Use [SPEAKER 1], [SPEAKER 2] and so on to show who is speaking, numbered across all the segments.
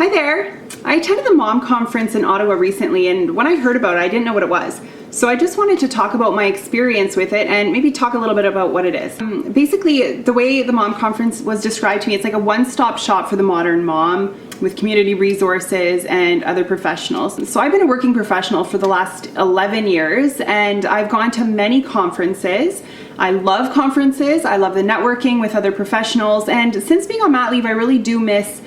[SPEAKER 1] Hi there. I attended the mom conference in Ottawa recently, and when I heard about it, I didn't know what it was. So I just wanted to talk about my experience with it and maybe talk a little bit about what it is. Basically, the way the mom conference was described to me, it's like a one-stop shop for the modern mom with community resources and other professionals. So I've been a working professional for the last 11 years, and I've gone to many conferences. I love conferences. I love the networking with other professionals, and since being on mat leave, I really do miss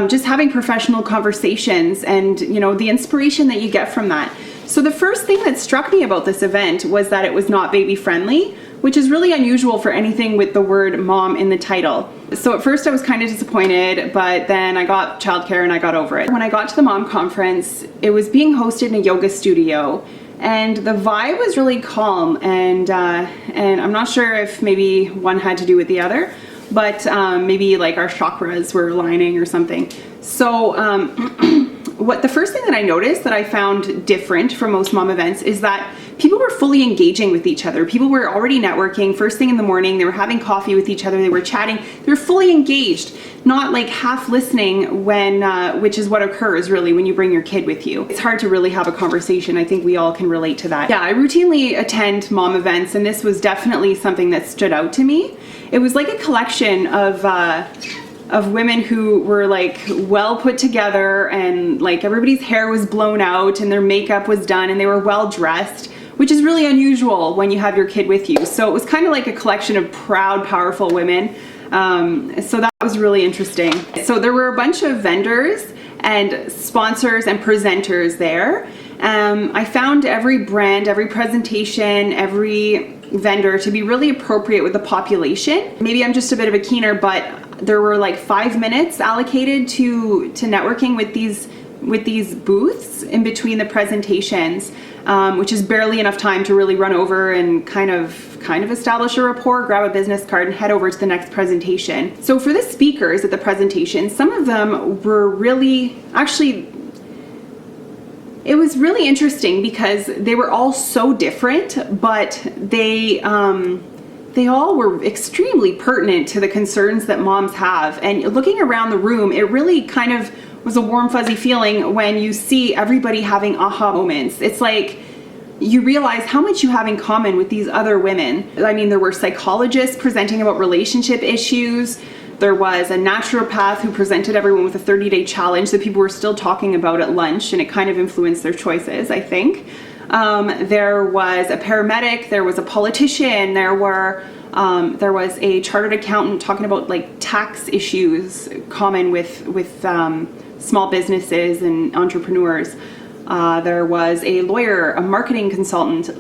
[SPEAKER 1] just having professional conversations and, you know, the inspiration that you get from that. So the first thing that struck me about this event was that it was not baby friendly, which is really unusual for anything with the word mom in the title. So at first I was kind of disappointed, but then I got childcare and I got over it. When I got to the mom conference, it was being hosted in a yoga studio, and the vibe was really calm, and I'm not sure if maybe one had to do with the other, but maybe like our chakras were aligning or something. So the first thing that I noticed that I found different from most mom events is that people were fully engaging with each other. People were already networking first thing in the morning. They were having coffee with each other. They were chatting. They were fully engaged, not like half listening when, which is what occurs really when you bring your kid with you. It's hard to really have a conversation. I think we all can relate to that. Yeah, I routinely attend mom events, and this was definitely something that stood out to me. It was like a collection of women who were like well put together, and like everybody's hair was blown out and their makeup was done and they were well dressed, which is really unusual when you have your kid with you. So it was kind of like a collection of proud, powerful women. So that was really interesting. So there were a bunch of vendors and sponsors and presenters there. I found every brand, every presentation, every vendor to be really appropriate with the population. Maybe I'm just a bit of a keener, but there were like 5 minutes allocated to networking with these booths in between the presentations, which is barely enough time to really run over and kind of establish a rapport, grab a business card, and head over to the next presentation. So for the speakers at the presentation, some of them were really, actually, it was really interesting because they were all so different, but they all were extremely pertinent to the concerns that moms have. And looking around the room, it really kind of was a warm, fuzzy feeling when you see everybody having aha moments. It's like you realize how much you have in common with these other women. I mean, there were psychologists presenting about relationship issues. There was a naturopath who presented everyone with a 30-day challenge that people were still talking about at lunch, and it kind of influenced their choices, I think. There was a paramedic, there was a politician, there was a chartered accountant talking about like tax issues common with small businesses and entrepreneurs. There was a lawyer, a marketing consultant,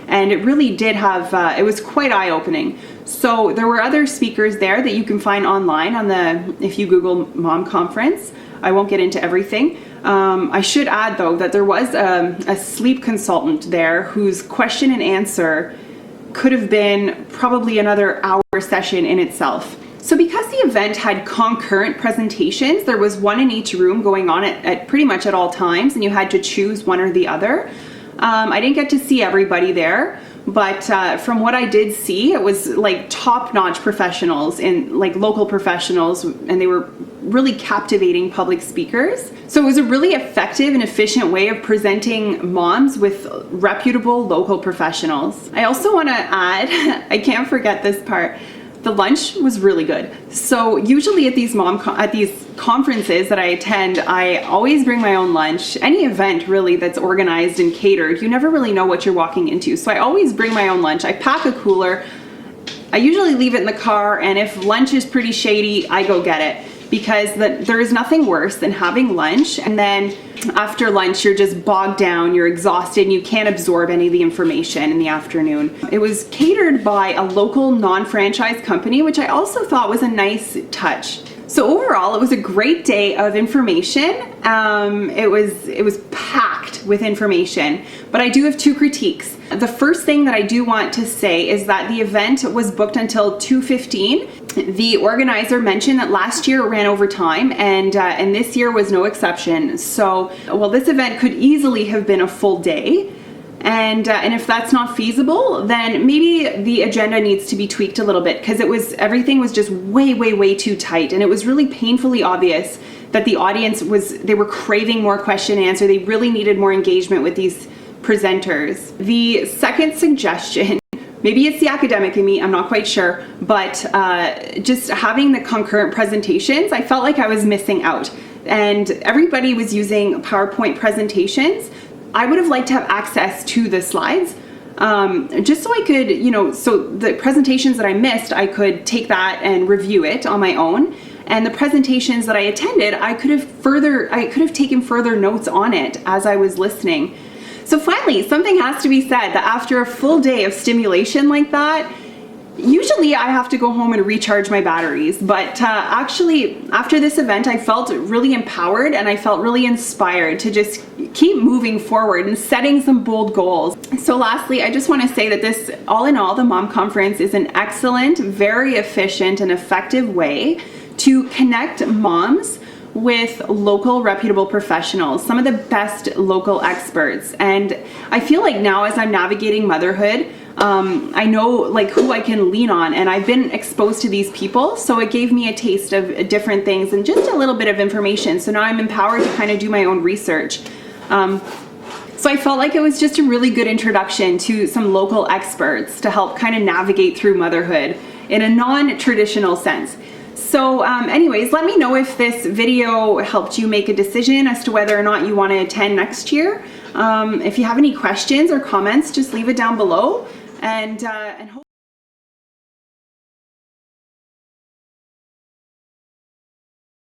[SPEAKER 1] and it really did have, it was quite eye-opening. So there were other speakers there that you can find online if you Google Mom Conference. I won't get into everything. I should add though that there was a sleep consultant there whose question and answer could have been probably another hour session in itself. So because the event had concurrent presentations, there was one in each room going on at pretty much at all times, and you had to choose one or the other. I didn't get to see everybody there, but from what I did see, it was like top-notch professionals and like local professionals, and they were really captivating public speakers. So it was a really effective and efficient way of presenting moms with reputable local professionals. I also want to add, I can't forget this part, the lunch was really good. So usually at these conferences that I attend, I always bring my own lunch. Any event really that's organized and catered, you never really know what you're walking into. So I always bring my own lunch. I pack a cooler. I usually leave it in the car, and if lunch is pretty shady, I go get it. Because there is nothing worse than having lunch, and then after lunch you're just bogged down, you're exhausted, and you can't absorb any of the information in the afternoon. It was catered by a local non-franchise company, which I also thought was a nice touch. So overall, it was a great day of information. It was packed with information, but I do have two critiques. The first thing that I do want to say is that the event was booked until 2:15. The organizer mentioned that last year it ran over time, and this year was no exception. So, well, this event could easily have been a full day. And if that's not feasible, then maybe the agenda needs to be tweaked a little bit, because everything was just way, way, way too tight, and it was really painfully obvious that the audience they were craving more question and answer. They really needed more engagement with these presenters. The second suggestion, maybe it's the academic in me, I'm not quite sure, but just having the concurrent presentations, I felt like I was missing out. And everybody was using PowerPoint presentations. I would have liked to have access to the slides, just so I could, so the presentations that I missed, I could take that and review it on my own. And the presentations that I attended, I could have taken further notes on it as I was listening. So finally, something has to be said that after a full day of stimulation like that, usually I have to go home and recharge my batteries, but actually after this event I felt really empowered and I felt really inspired to just keep moving forward and setting some bold goals. So lastly, I just want to say that this, all in all, the Mom Conference is an excellent, very efficient and effective way to connect moms with local reputable professionals, some of the best local experts. And I feel like now as I'm navigating motherhood, I know like who I can lean on, and I've been exposed to these people, so it gave me a taste of different things and just a little bit of information. So now I'm empowered to kind of do my own research. So I felt like it was just a really good introduction to some local experts to help kind of navigate through motherhood in a non-traditional sense. So anyways, let me know if this video helped you make a decision as to whether or not you want to attend next year. If you have any questions or comments, just leave it down below, and hope